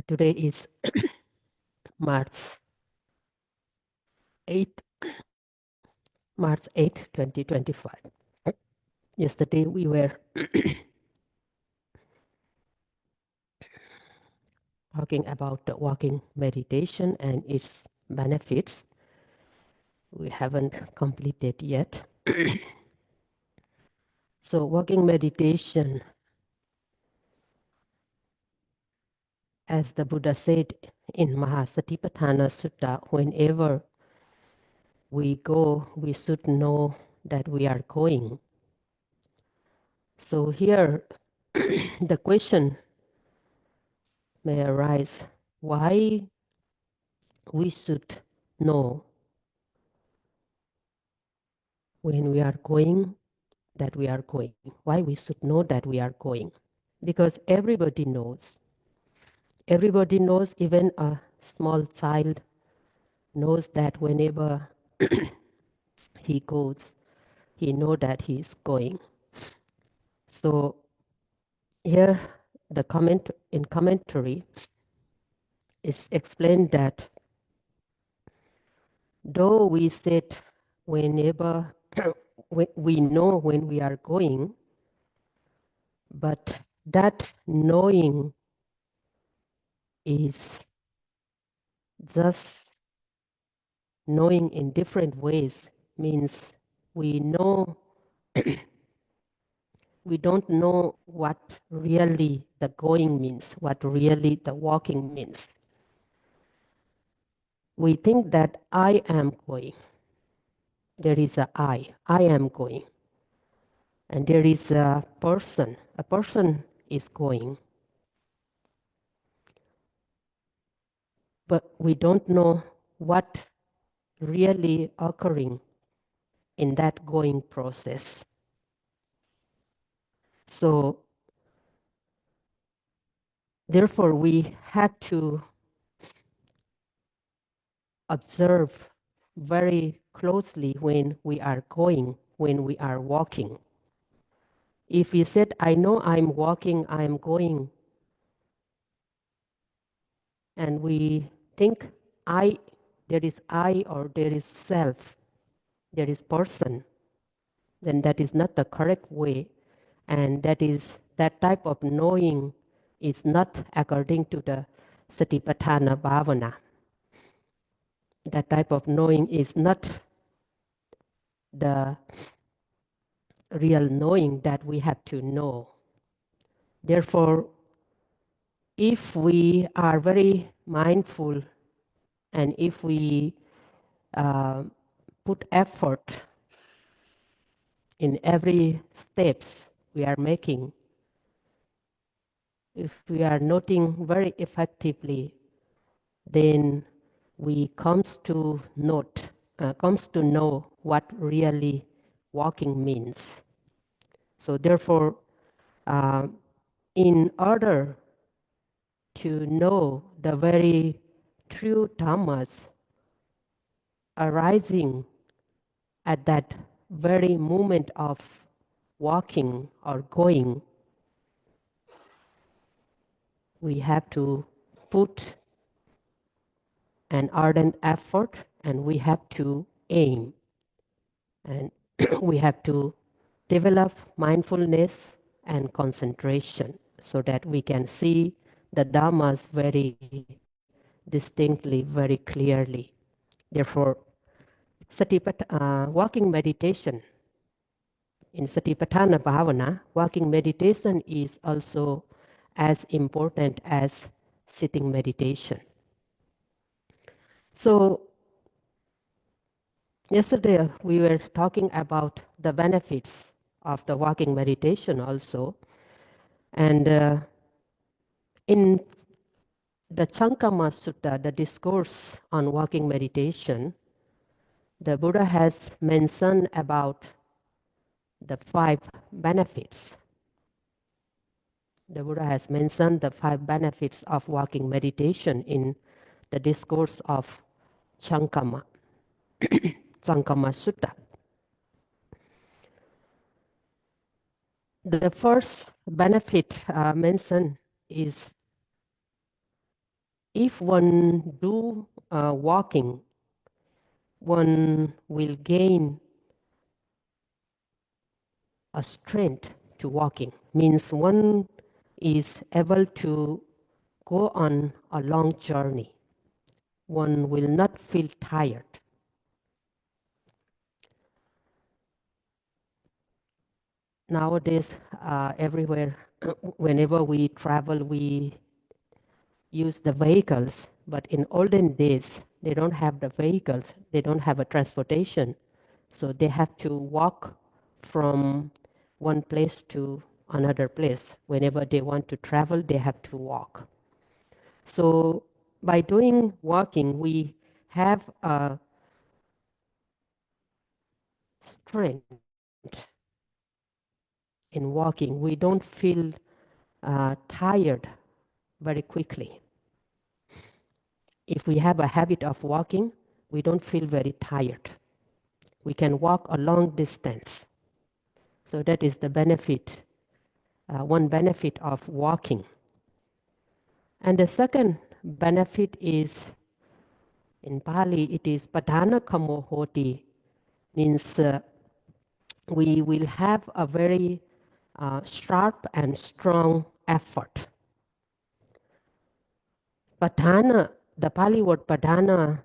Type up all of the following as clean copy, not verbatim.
Today is March 8, March 8, 2025. Yesterday we were talking about the walking meditation and its benefits. We haven't completed yet. So walking meditation, as the Buddha said in Mahasatipatthana Sutta, whenever we go, we should know that we are going. So here the question may arise, why we should know when we are going that we are going. Why we should know that we are going? Because everybody knows. Everybody knows, even a small child knows that whenever he goes, he knows that he is going. So here the commentary is explained that though we said whenever we know when we are going, but that knowing is just knowing in different ways, means we know we don't know what really the going means, what really the walking means. We think that I am going. There is a I am going. And there is a person is going. But we don't know what really occurring in that going process. So therefore we have to observe very closely when we are going, when we are walking. If you said, I know I'm walking, I'm going, and we think there is I or there is self, there is person, then that is not the correct way. And that type of knowing is not according to the Satipatthana Bhavana. That type of knowing is not the real knowing that we have to know. Therefore, if we are very mindful and if we put effort in every steps we are making, if we are noting very effectively, then we comes to know what really walking means. So therefore, in order to know the very true dhammas arising at that very moment of walking or going, we have to put an ardent effort and we have to aim and we have to develop mindfulness and concentration so that we can see the dhammas very distinctly, very clearly. Therefore, walking meditation in Satipatthana Bhavana, walking meditation is also as important as sitting meditation. So yesterday we were talking about the benefits of the walking meditation also. And in the Chankama Sutta, the discourse on walking meditation, the Buddha has mentioned about the 5 benefits. The Buddha has mentioned the 5 benefits of walking meditation in the discourse of Chankama, Chankama Sutta. The first benefit mentioned is if one do walking, one will gain a strength to walking. Means one is able to go on a long journey. One will not feel tired. Nowadays, everywhere, whenever we travel, we use the vehicles. But in olden days, they don't have the vehicles. They don't have a transportation. So they have to walk from one place to another place. Whenever they want to travel, they have to walk. So by doing walking, we have a strength in walking. We don't feel tired very quickly. If we have a habit of walking, we don't feel very tired. We can walk a long distance. So that is the benefit, one benefit of walking. And the second benefit is, in Pali, it is padhana kamo hoti, means we will have a very sharp and strong effort. Padhana, the Pali word padhana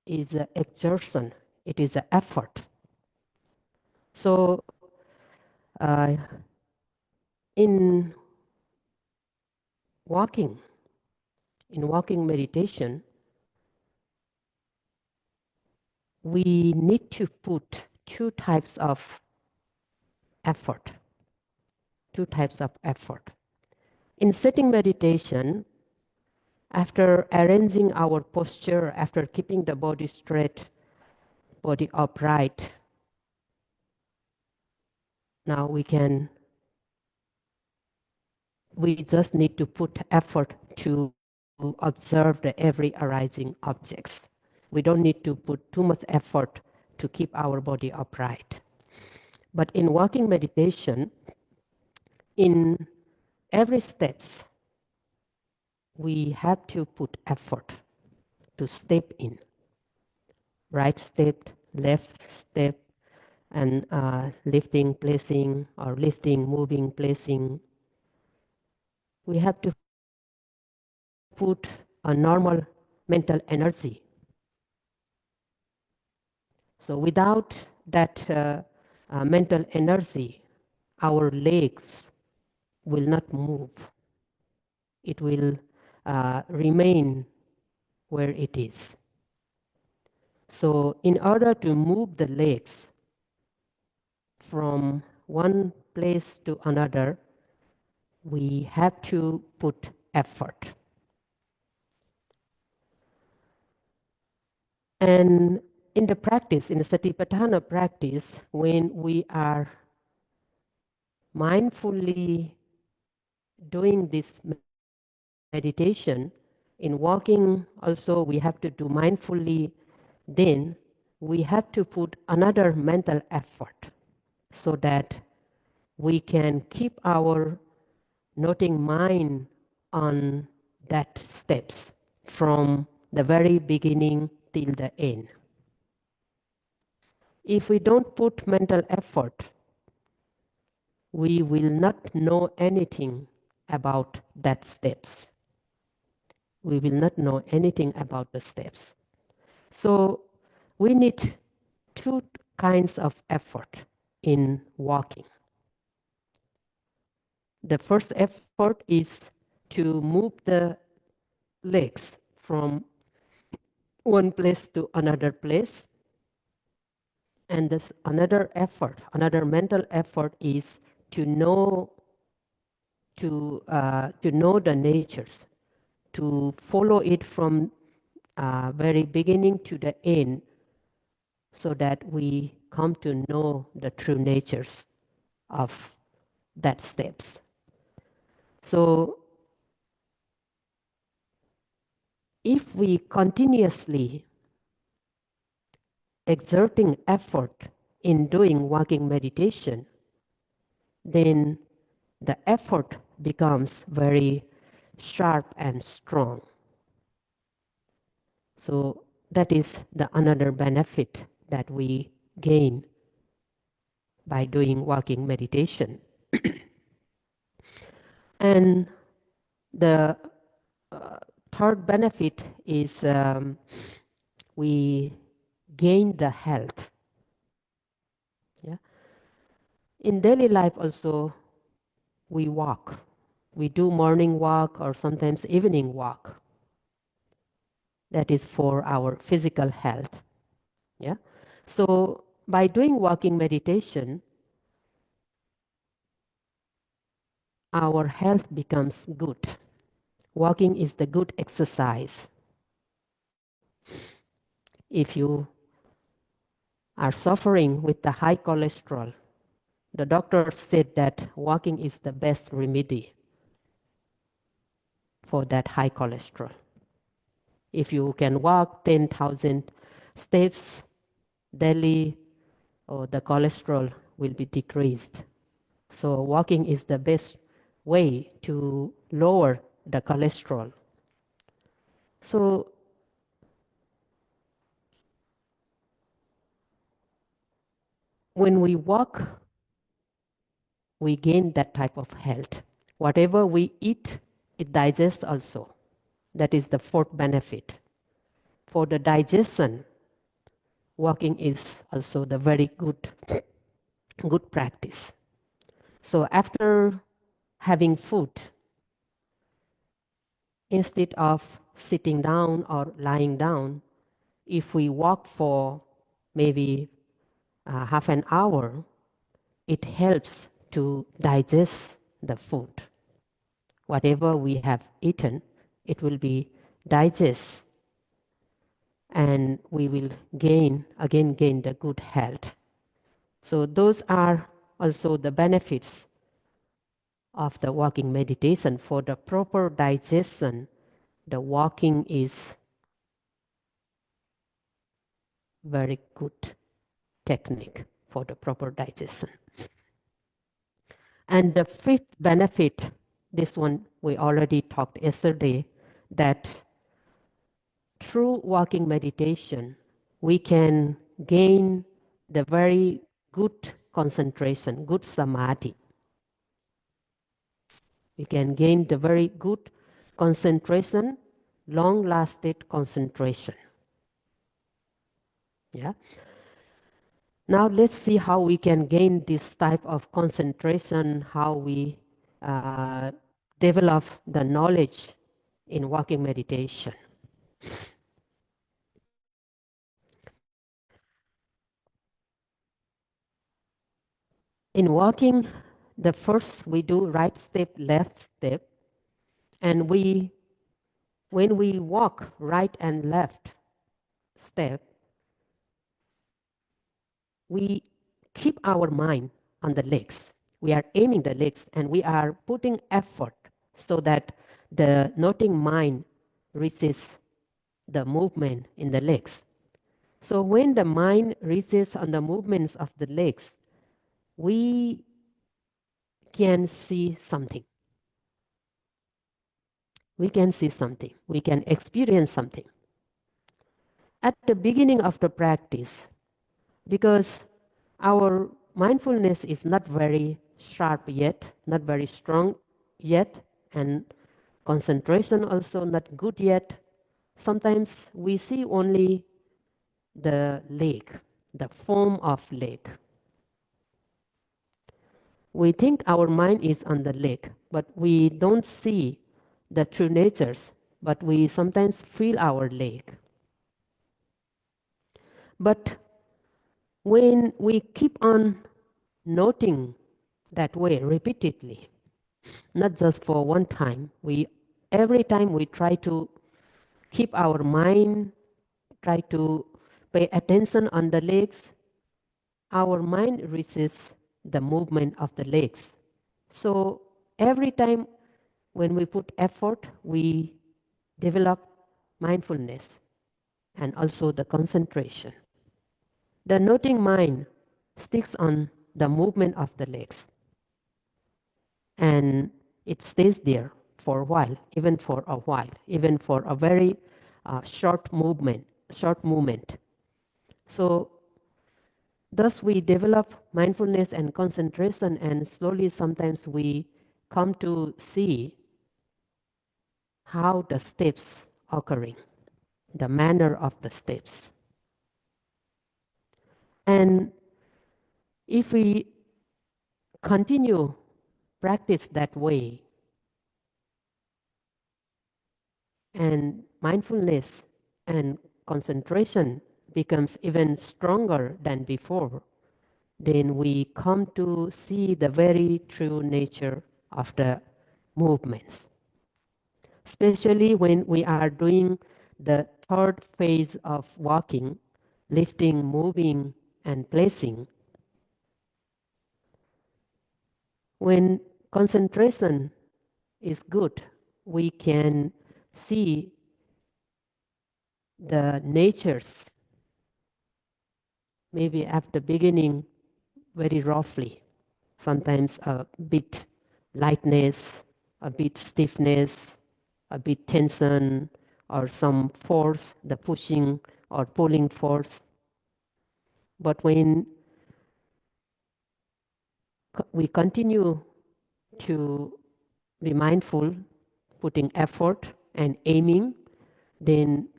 is exertion, it is an effort. So in walking meditation, we need to put two types of effort. In sitting meditation, after arranging our posture, after keeping the body straight, body upright, now we just need to put effort to observe the every arising objects. We don't need to put too much effort to keep our body upright. But in walking meditation, in every steps, we have to put effort to step in. Right step, left step, and lifting, placing, or lifting, moving, placing. We have to put a normal mental energy. So without that mental energy, our legs will not move. It will remain where it is. So in order to move the legs from one place to another, we have to put effort. And in the practice, in the Satipatthana practice, when we are mindfully doing this meditation, in walking also we have to do mindfully, then we have to put another mental effort so that we can keep our noting mind on that steps from the very beginning till the end. If we don't put mental effort, we will not know anything about that steps. We will not know anything about the steps. So we need two kinds of effort in walking. The first effort is to move the legs from one place to another place. And this another effort, another mental effort is to know the natures, to follow it from very beginning to the end, so that we come to know the true natures of that steps. So if we continuously exerting effort in doing walking meditation, then the effort becomes very sharp and strong. So that is the another benefit that we gain by doing walking meditation. And the third benefit is we gain the health. Yeah? In daily life also, we walk. We do morning walk or sometimes evening walk. That is for our physical health. Yeah. So by doing walking meditation, our health becomes good. Walking is the good exercise. If you are suffering with the high cholesterol, the doctor said that walking is the best remedy for that high cholesterol. If you can walk 10,000 steps daily, the cholesterol will be decreased. So walking is the best way to lower the cholesterol. So when we walk, we gain that type of health. Whatever we eat, it digests also. That is the fourth benefit. For the digestion, walking is also the very good practice. So after having food, instead of sitting down or lying down, if we walk for maybe half an hour, it helps to digest the food. Whatever we have eaten, it will be digest, and we will gain the good health. So those are also the benefits of the walking meditation. For the proper digestion, the walking is very good technique for the proper digestion. And the fifth benefit, this one we already talked yesterday, that through walking meditation, we can gain the very good concentration, good samadhi. We can gain the very good concentration, long-lasting concentration. Yeah. Now let's see how we can gain this type of concentration, how we develop the knowledge in walking meditation. In walking, the first we do right step, left step, and when we walk right and left step, we keep our mind on the legs. We are aiming the legs and we are putting effort so that the noting mind reaches the movement in the legs. So when the mind reaches on the movements of the legs, we can see something. We can see something. We can experience something. At the beginning of the practice, because our mindfulness is not very sharp yet, not very strong yet, and concentration also not good yet, sometimes we see only the leg, the form of leg. We think our mind is on the leg, but we don't see the true natures, but we sometimes feel our leg. But when we keep on noting that way repeatedly, not just for one time, every time we try to keep our mind, try to pay attention on the legs, our mind reaches the movement of the legs. So every time when we put effort, we develop mindfulness and also the concentration. The noting mind sticks on the movement of the legs and it stays there for a while, even for a while, even for a very short movement. So thus we develop mindfulness and concentration, and slowly sometimes we come to see how the steps occurring, the manner of the steps. And if we continue practice that way, and mindfulness and concentration becomes even stronger than before, then we come to see the very true nature of the movements. Especially when we are doing the third phase of walking, lifting, moving, and placing. When concentration is good, we can see the natures, maybe at the beginning very roughly, sometimes a bit lightness, a bit stiffness, a bit tension, or some force, the pushing or pulling force. But when we continue to be mindful, putting effort and aiming, then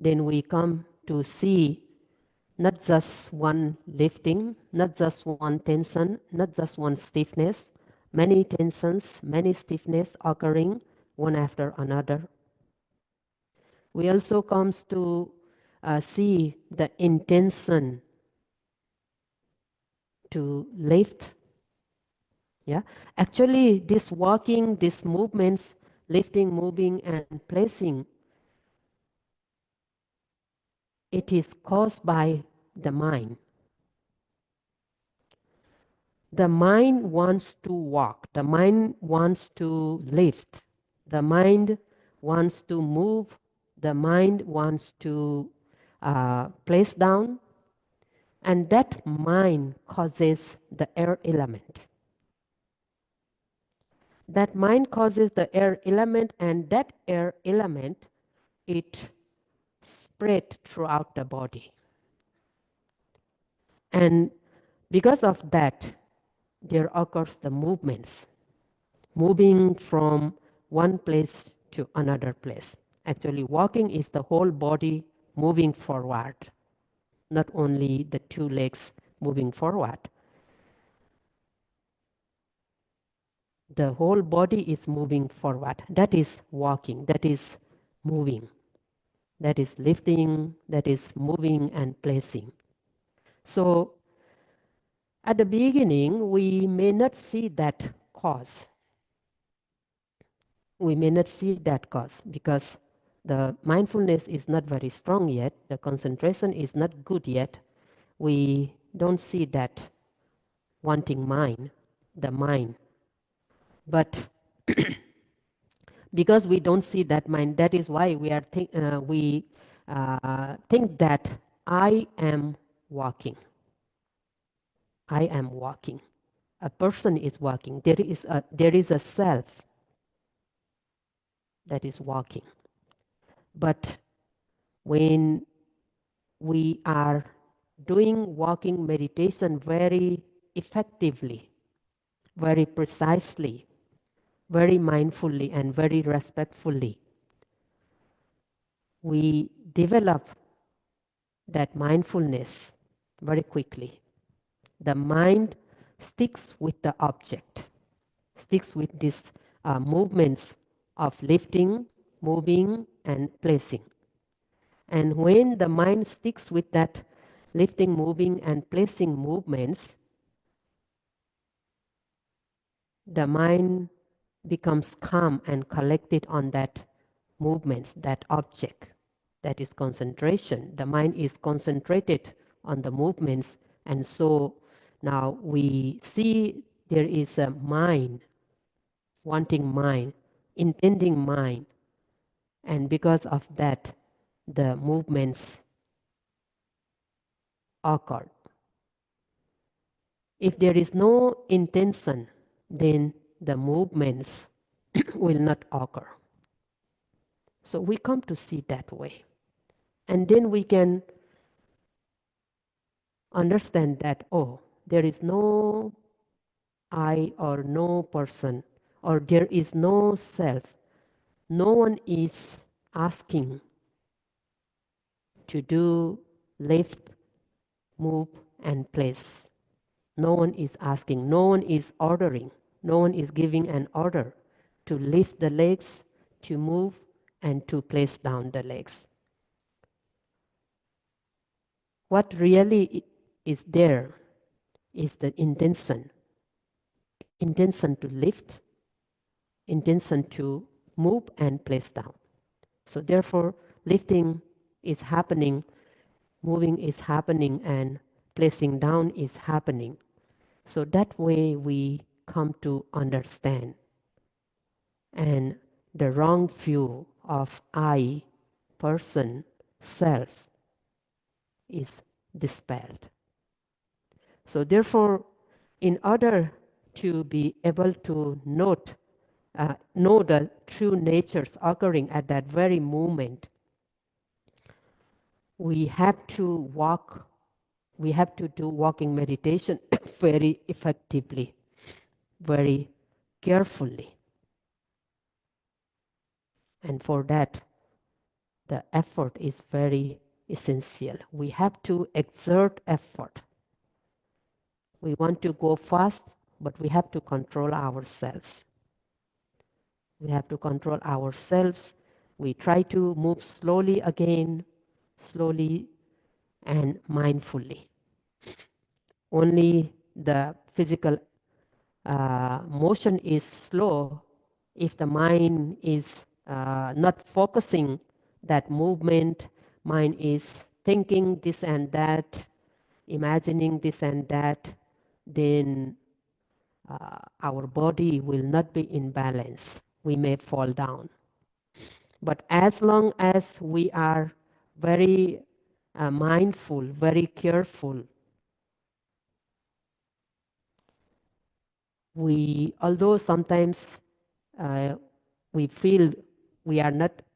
we come to see not just one lifting, not just one tension, not just one stiffness, many tensions, many stiffness occurring one after another. We also comes to see the intention to lift. Yeah, actually, this walking, these movements, lifting, moving, and placing, it is caused by the mind. The mind wants to walk, the mind wants to lift, the mind wants to move, the mind wants to place down, and that mind causes the air element. That mind causes the air element, and that air element, it spread throughout the body. And because of that, there occurs the movements, moving from one place to another place. Actually, walking is the whole body moving forward, not only the two legs moving forward. The whole body is moving forward. That is walking, that is moving, that is lifting, that is moving and placing. So at the beginning, we may not see that cause. We may not see that cause because the mindfulness is not very strong yet, the concentration is not good yet. We don't see that wanting mind, the mind. But because we don't see that mind, that is why we think that I am walking. I am walking. A person is walking. There is a self that is walking. But when we are doing walking meditation very effectively, very precisely, very mindfully, and very respectfully, we develop that mindfulness very quickly. The mind sticks with the object, sticks with these movements of lifting, moving, and placing. And when the mind sticks with that lifting, moving, and placing movements, the mind becomes calm and collected on that movements, that object. That is concentration. The mind is concentrated on the movements, and so now we see there is a mind, wanting mind, intending mind, and because of that, the movements occur. If there is no intention, then the movements will not occur. So we come to see that way. And then we can understand that, oh, there is no I or no person, or there is no self. No one is asking to do lift, move, and place. No one is asking, no one is ordering, no one is giving an order to lift the legs, to move, and to place down the legs. What really is there is the intention to lift, intention to move and place down. So therefore, lifting is happening, moving is happening, and placing down is happening. So that way we come to understand. And the wrong view of I, person, self is dispelled. So therefore, in order to be able to know the true natures occurring at that very moment, we have to do walking meditation very effectively, very carefully. And for that, the effort is very essential. We have to exert effort. We want to go fast, but we have to control ourselves. We have to control ourselves. We try to move slowly again, slowly and mindfully. Only the physical motion is slow if the mind is not focusing that movement. Mind is thinking this and that, imagining this and that, then our body will not be in balance. We may fall down. But as long as we are very mindful, very careful, although sometimes we feel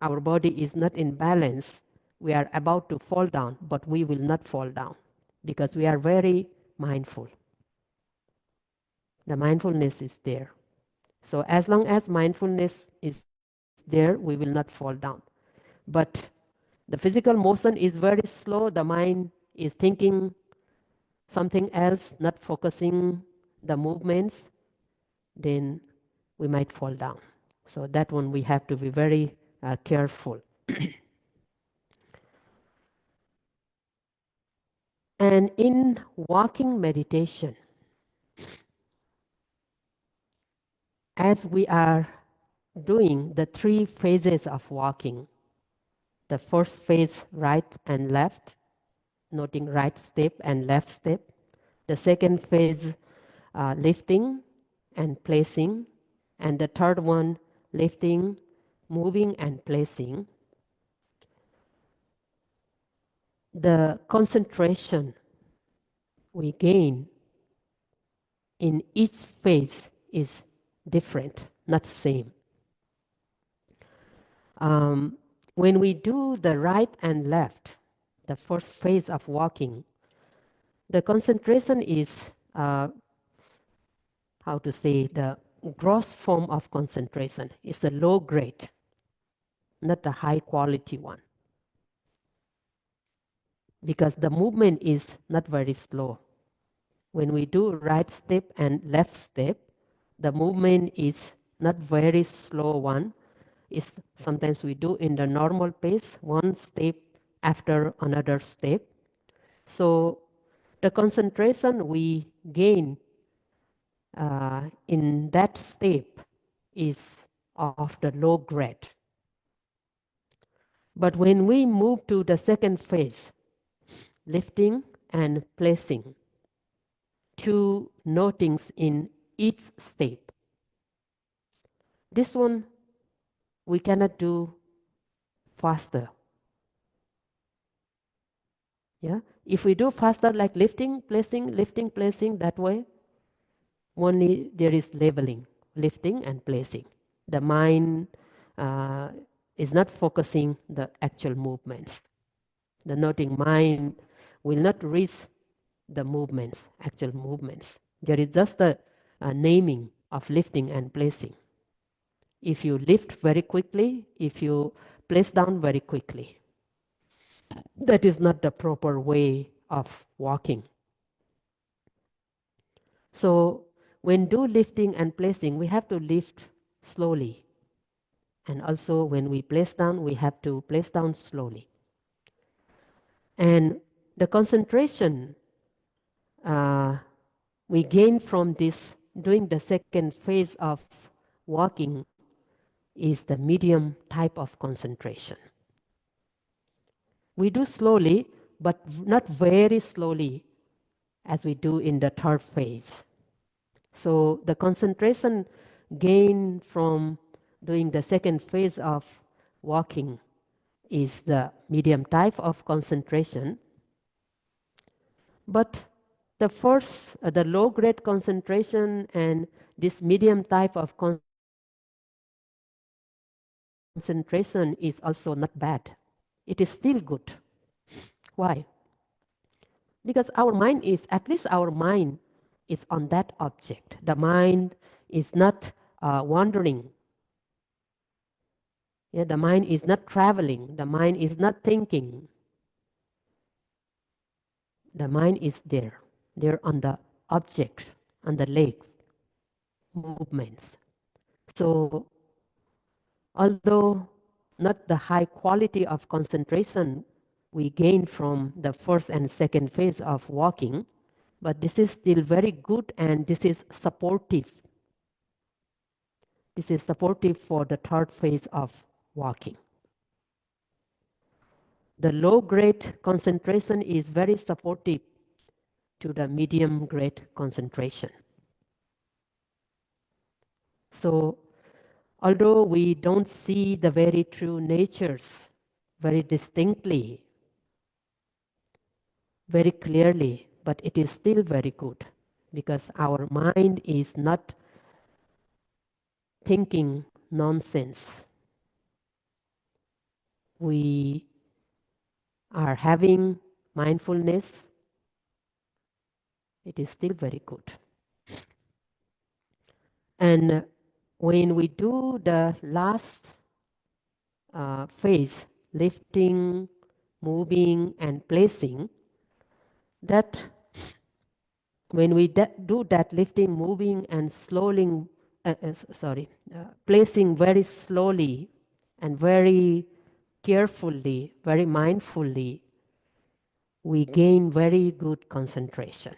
our body is not in balance, we are about to fall down, but we will not fall down because we are very mindful. The mindfulness is there. So as long as mindfulness is there, we will not fall down. But the physical motion is very slow. The mind is thinking something else, not focusing the movements, then we might fall down. So that one we have to be very careful. And in walking meditation, as we are doing the 3 phases of walking, the first phase, right and left, noting right step and left step. The second phase, lifting and placing. And the third one, lifting, moving and placing. The concentration we gain in each phase is different, not same. When we do the right and left, the first phase of walking, the concentration is, the gross form of concentration is the low grade, not the high quality one. Because the movement is not very slow. When we do right step and left step, the movement is not very slow one. It's sometimes we do in the normal pace, one step after another step. So the concentration we gain in that step is of the low grade. But when we move to the second phase, lifting and placing, 2 notings in each step. This one we cannot do faster. Yeah? If we do faster like lifting, placing, that way, only there is labeling, lifting and placing. The mind uh, is not focusing the actual movements. The noting mind will not reach the movements, actual movements. There is just a naming of lifting and placing. If you lift very quickly, if you place down very quickly, that is not the proper way of walking. So when do lifting and placing, we have to lift slowly. And also when we place down, we have to place down slowly. And the concentration uh, we gain from this doing the second phase of walking is the medium type of concentration. We do slowly, but not very slowly as we do in the third phase. So the concentration gained from doing the second phase of walking is the medium type of concentration. But the first, the low grade concentration and this medium type of concentration is also not bad. It is still good. Why? Because our mind is, at least our mind is on that object. The mind is not wandering. Yeah, the mind is not traveling. The mind is not thinking. The mind is there. There on the object, on the legs, movements. So although not the high quality of concentration we gain from the first and second phase of walking, but this is still very good and this is supportive. This is supportive for the third phase of walking. The low grade concentration is very supportive to the medium grade concentration. So although we don't see the very true natures very distinctly, very clearly, but it is still very good because our mind is not thinking nonsense. We are having mindfulness. It is still very good. And when we do the last phase, lifting, moving, and placing, that when we do that lifting, moving, and slowly, placing very slowly and very carefully, very mindfully, we gain very good concentration.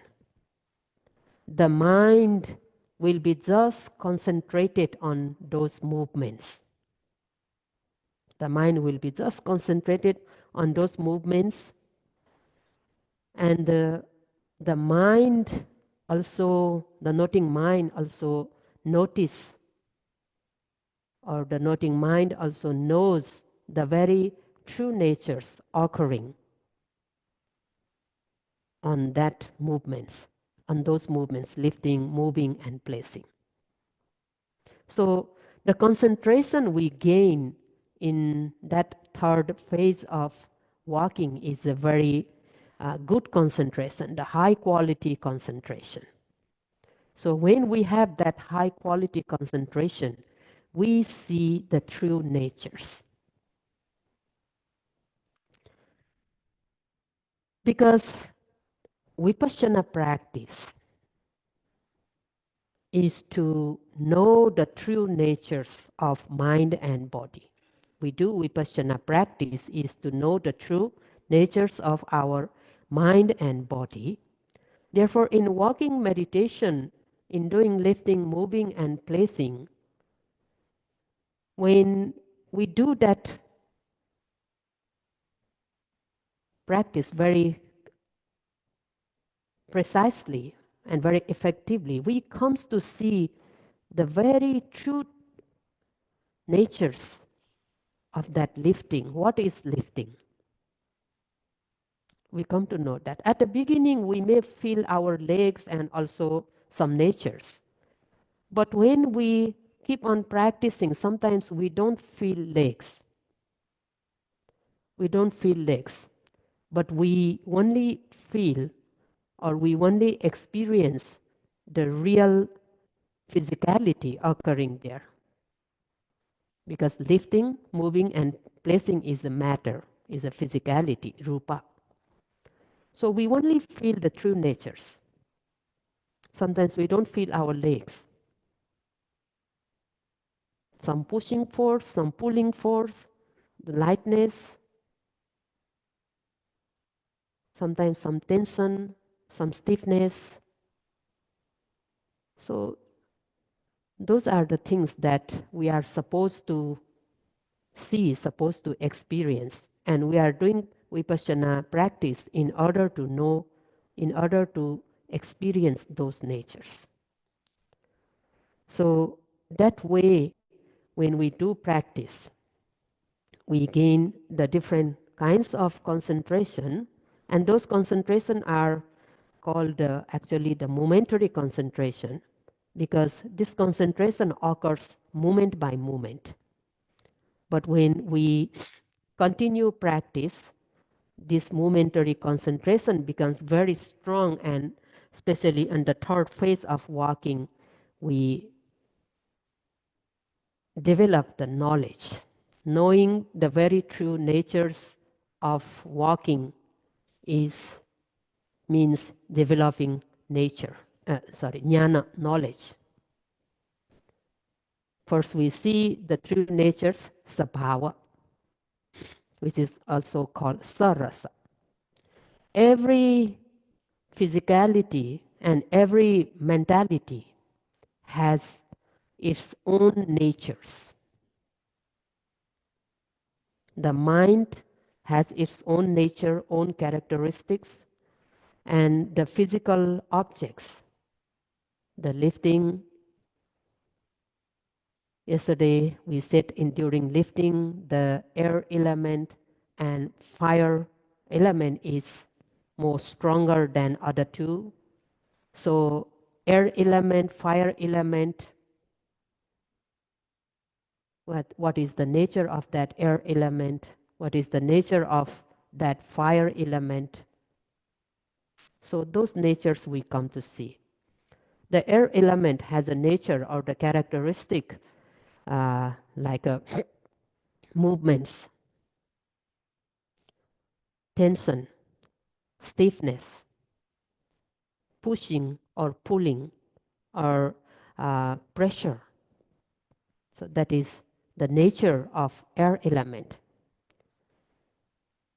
The mind will be just concentrated on those movements. The mind will be just concentrated on those movements. And the mind also, the noting mind also notice, or the noting mind also knows the very true natures occurring on that movements, on those movements, lifting, moving, and placing. So the concentration we gain in that third phase of walking is a very good concentration, the high quality concentration. So when we have that high quality concentration, we see the true natures. Because Vipassana practice is to know the true natures of mind and body. We do Vipassana practice is to know the true natures of our mind and body. Therefore, in walking meditation, in doing lifting, moving, and placing, when we do that practice very precisely and very effectively, we come to see the very true natures of that lifting. What is lifting? We come to know that. At the beginning, we may feel our legs and also some natures. But when we keep on practicing, sometimes we don't feel legs. We don't feel legs, but we only feel or we only experience the real physicality occurring there. Because lifting, moving, and placing is a matter, is a physicality, rupa. So we only feel the true natures. Sometimes we don't feel our legs. Some pushing force, some pulling force, the lightness, sometimes some tension, some stiffness. So those are the things that we are supposed to see, supposed to experience. And we are doing Vipassana practice in order to know, in order to experience those natures. So that way, when we do practice, we gain the different kinds of concentration, and those concentration are called actually the momentary concentration, because this concentration occurs moment by moment. But when we continue practice, this momentary concentration becomes very strong, and especially in the third phase of walking, we develop the knowledge. Knowing the very true natures of walking is means developing nature, jnana, knowledge. First, we see the true natures, sabhava, which is also called sarasa. Every physicality and every mentality has its own natures. The mind has its own nature, own characteristics, and the physical objects, the lifting. Yesterday we said during lifting, the air element and fire element is more stronger than other two. So air element, fire element, what is the nature of that air element? What is the nature of that fire element? So those natures we come to see. The air element has a nature or the characteristic like movements, tension, stiffness, pushing or pulling, or pressure. So that is the nature of air element.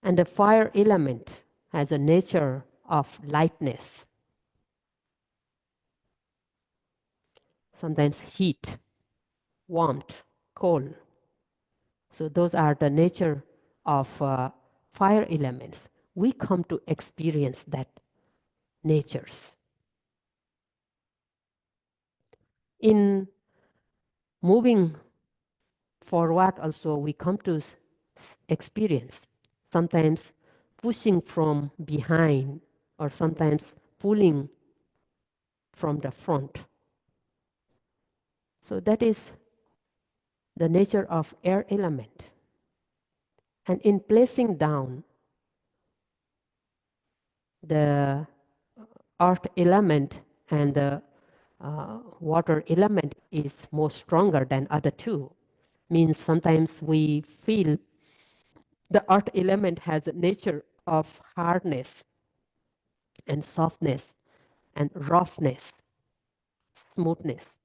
And the fire element has a nature of lightness, sometimes heat, warmth, cold. So those are the nature of fire elements. We come to experience that natures. In moving forward also, we come to experience sometimes pushing from behind or sometimes pulling from the front. So that is the nature of air element. And in placing down, the earth element and the water element is more stronger than other two. Means sometimes we feel the earth element has a nature of hardness and softness and roughness, smoothness.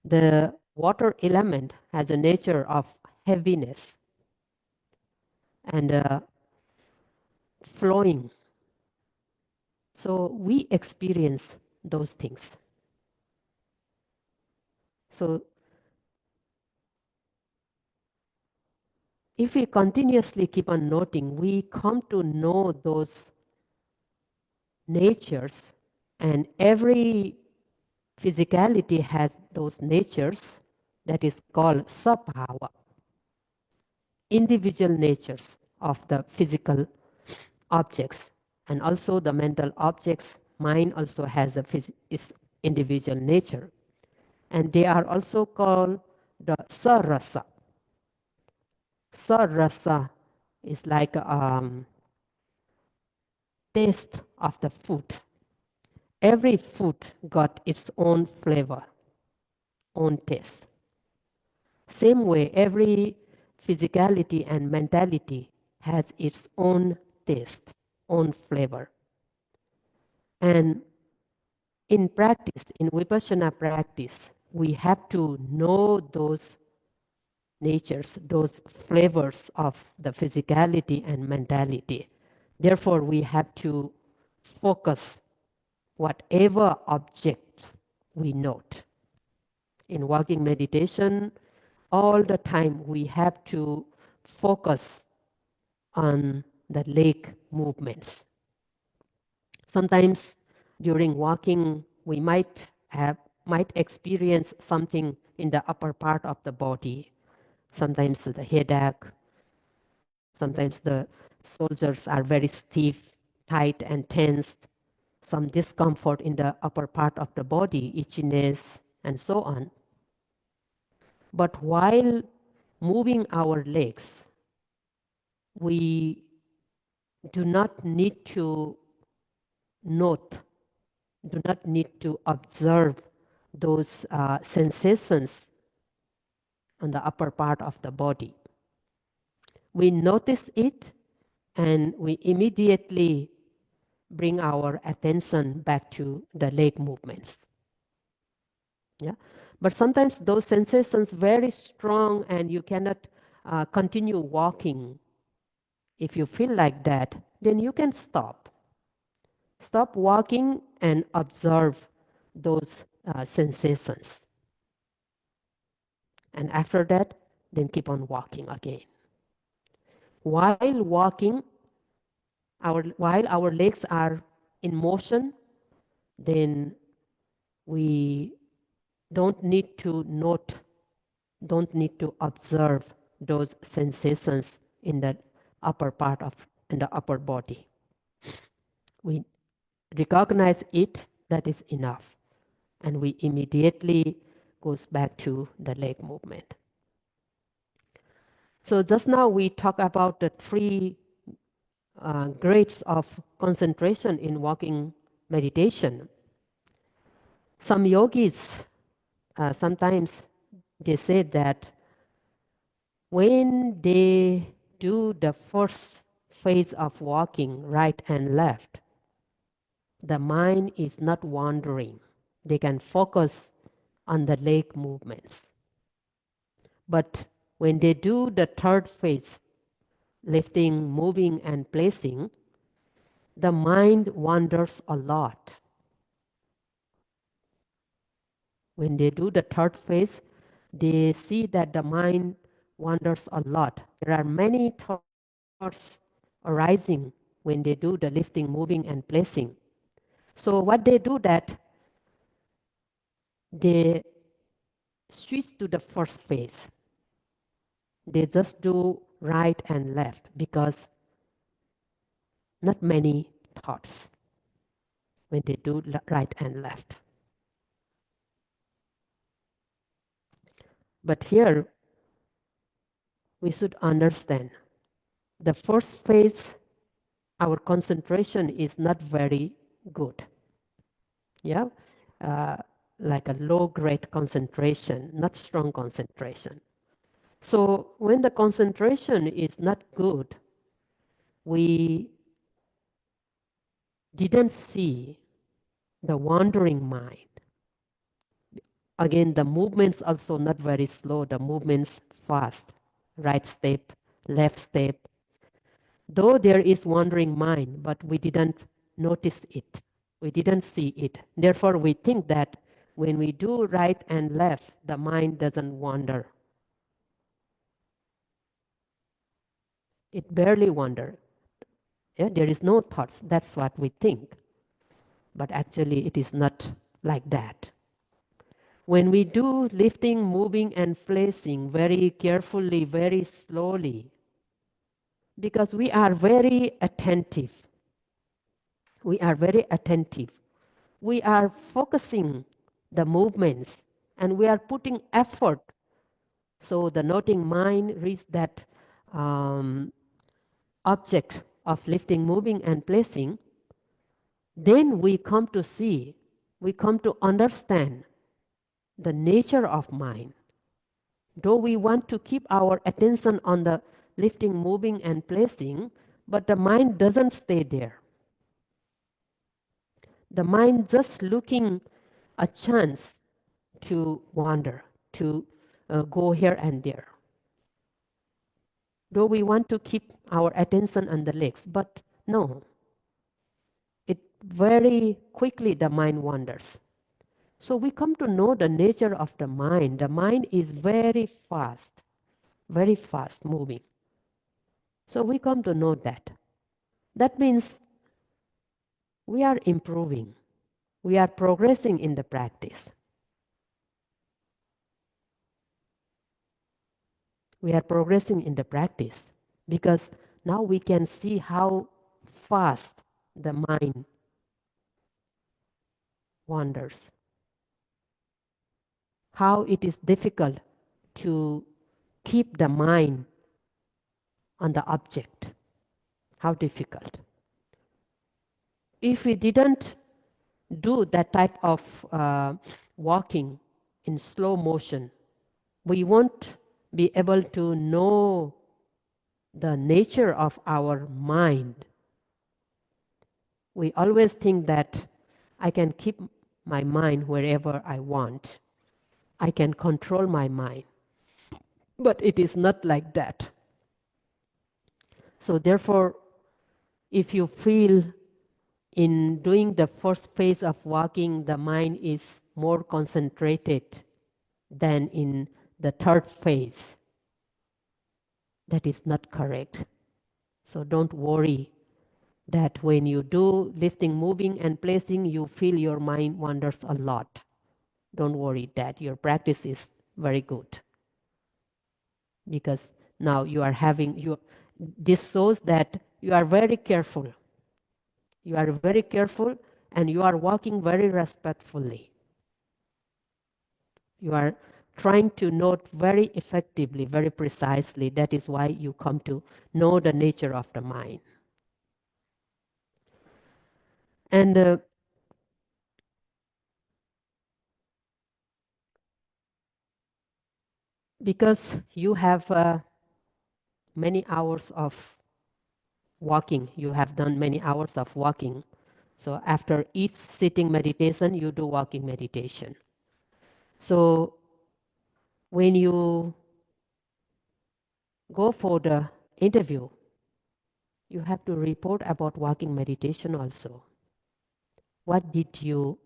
The water element has a nature of heaviness and flowing. So we experience those things. So if we continuously keep on noting, we come to know those natures, and every physicality has those natures that is called sabhava, individual natures of the physical objects, and also the mental objects. Mind also has its individual nature. And they are also called the sarasa. Sarasa is like taste of the food. Every food got its own flavor, own taste. Same way, every physicality and mentality has its own taste, own flavor. And in practice, in Vipassana practice, we have to know those natures, those flavors of the physicality and mentality. Therefore, we have to focus whatever objects we note. In walking meditation, all the time we have to focus on the leg movements. Sometimes during walking, we might experience something in the upper part of the body. Sometimes the headache, sometimes the shoulders are very stiff, tight and tensed, some discomfort in the upper part of the body, itchiness, and so on. But while moving our legs, we do not need to note, do not need to observe those sensations on the upper part of the body. We notice it and we immediately bring our attention back to the leg movements. Yeah? But sometimes those sensations very strong and you cannot continue walking. If you feel like that, then you can stop. Stop walking and observe those sensations. And after that, then keep on walking again. While walking, while our legs are in motion, then we don't need to note, don't need to observe those sensations in the upper part of in the upper body. We recognize it, that is enough. And we immediately goes back to the leg movement. So just now we talk about the three grades of concentration in walking meditation. Some yogis sometimes they say that when they do the first phase of walking right and left, the mind is not wandering. They can focus on the leg movements. But when they do the third phase, lifting, moving, and placing, the mind wanders a lot. When they do the third phase, they see that the mind wanders a lot. There are many thoughts arising when they do the lifting, moving, and placing. So what they do that, they switch to the first phase. They just do right and left because not many thoughts when they do right and left. But here, we should understand the first phase, our concentration is not very good. Yeah, like a low grade concentration, not strong concentration. So when the concentration is not good, we didn't see the wandering mind. Again, the movements also not very slow, the movements fast. Right step, left step. Though there is wandering mind, but we didn't notice it. We didn't see it. Therefore, we think that when we do right and left, the mind doesn't wander. It barely wanders. Yeah, there is no thoughts. That's what we think. But actually, it is not like that. When we do lifting, moving, and placing very carefully, very slowly, because we are very attentive. We are very attentive. We are focusing the movements and we are putting effort. So the noting mind reaches that um, object of lifting, moving, and placing. Then we come to see, we come to understand the nature of mind. Though we want to keep our attention on the lifting, moving, and placing, but the mind doesn't stay there. The mind just looking a chance to wander, to go here and there. Though we want to keep our attention on the legs, but no, it very quickly the mind wanders. So we come to know the nature of the mind. The mind is very fast moving. So we come to know that. That means we are improving. We are progressing in the practice. We are progressing in the practice because now we can see how fast the mind wanders, how it is difficult to keep the mind on the object. How difficult. If we didn't do that type of walking in slow motion, we won't be able to know the nature of our mind. We always think that I can keep my mind wherever I want. I can control my mind. But it is not like that. So therefore, if you feel in doing the first phase of walking, the mind is more concentrated than in the third phase, that is not correct. So don't worry that when you do lifting, moving, and placing, you feel your mind wanders a lot. Don't worry that your practice is very good. Because now you are this shows that you are very careful. You are very careful and you are walking very respectfully. You are trying to note very effectively, very precisely. That is why you come to know the nature of the mind. And because you have many hours of walking, you have done many hours of walking. So after each sitting meditation, you do walking meditation. So when you go for the interview, you have to report about walking meditation also. What did you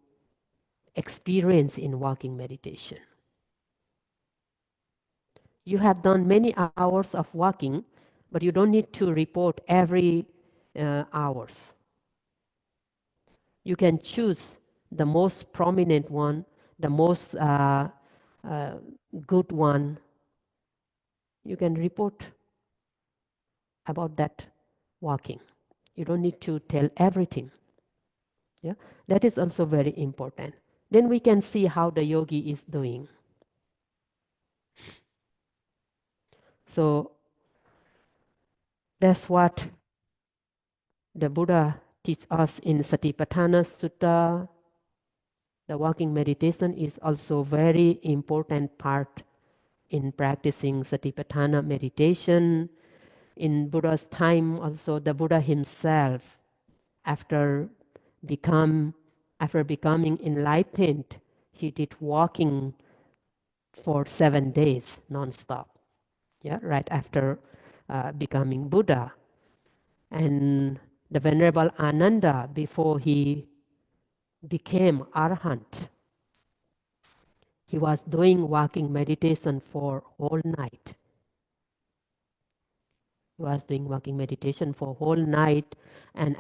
experience in walking meditation? You have done many hours of walking, but you don't need to report every hours. You can choose the most prominent one, the most good one. You can report about that walking. You don't need to tell everything. Yeah, that is also very important. Then we can see how the yogi is doing. So that's what the Buddha teaches us in Satipatthana Sutta. The walking meditation is also very important part in practicing Satipatthana meditation. In Buddha's time also, the Buddha himself, after becoming enlightened, he did walking for 7 days non-stop. Yeah, right after becoming Buddha. And the Venerable Ananda, before he became Arahant, he was doing walking meditation for whole night. He was doing walking meditation for whole night, and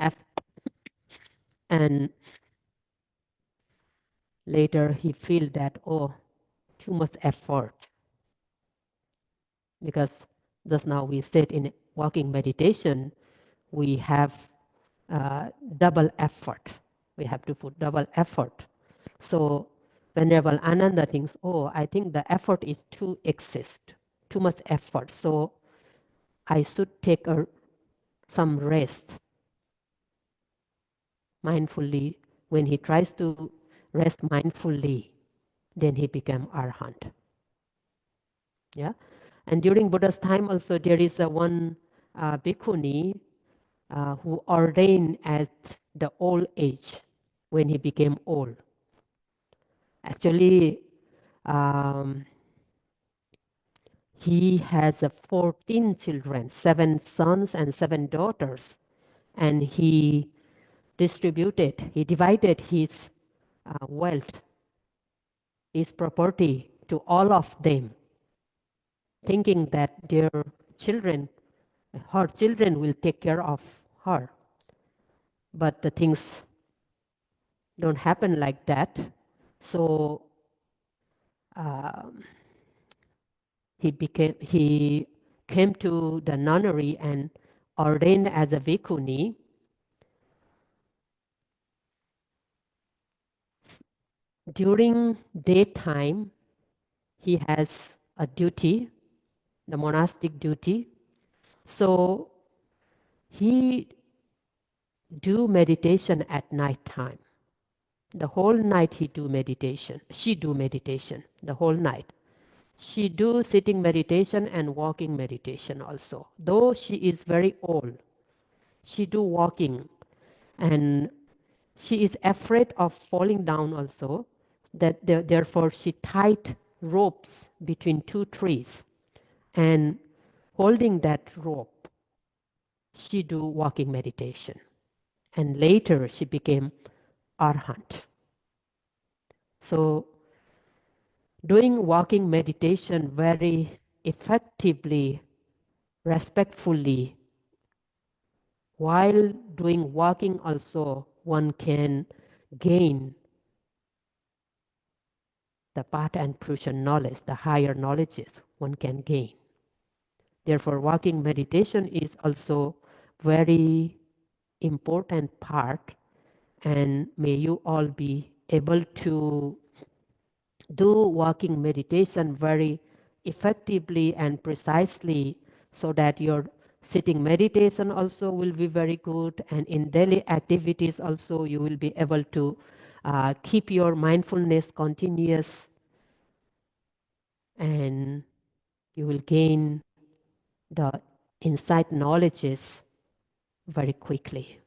later he feel that, oh, too much effort. Because just now we said in walking meditation, we have double effort. We have to put double effort. So Venerable Ananda thinks, oh, I think the effort is too excess, too much effort. So I should take some rest mindfully. When he tries to rest mindfully, then he became arhat. Yeah, and during Buddha's time also there is a one bhikkhuni who ordained at the old age when he became old. Actually, um, he has 14 children, 7 sons and 7 daughters, and he divided his wealth, his property to all of them, thinking that children, her children will take care of her. But the things don't happen like that. So he came to the nunnery and ordained as a bhikkhuni. During daytime, he has a duty, the monastic duty. So he do meditation at night time. The whole night he do meditation. She do meditation the whole night. She do sitting meditation and walking meditation also. Though she is very old, she do walking, and she is afraid of falling down also. Therefore she tied ropes between 2 trees, and holding that rope, she do walking meditation. And later she became arhat. So doing walking meditation very effectively, respectfully, while doing walking also, one can gain the Pata and Purusha knowledge, the higher knowledges one can gain. Therefore, walking meditation is also very important part, and may you all be able to do walking meditation very effectively and precisely, so that your sitting meditation also will be very good, and in daily activities also you will be able to keep your mindfulness continuous, and you will gain the insight knowledges very quickly.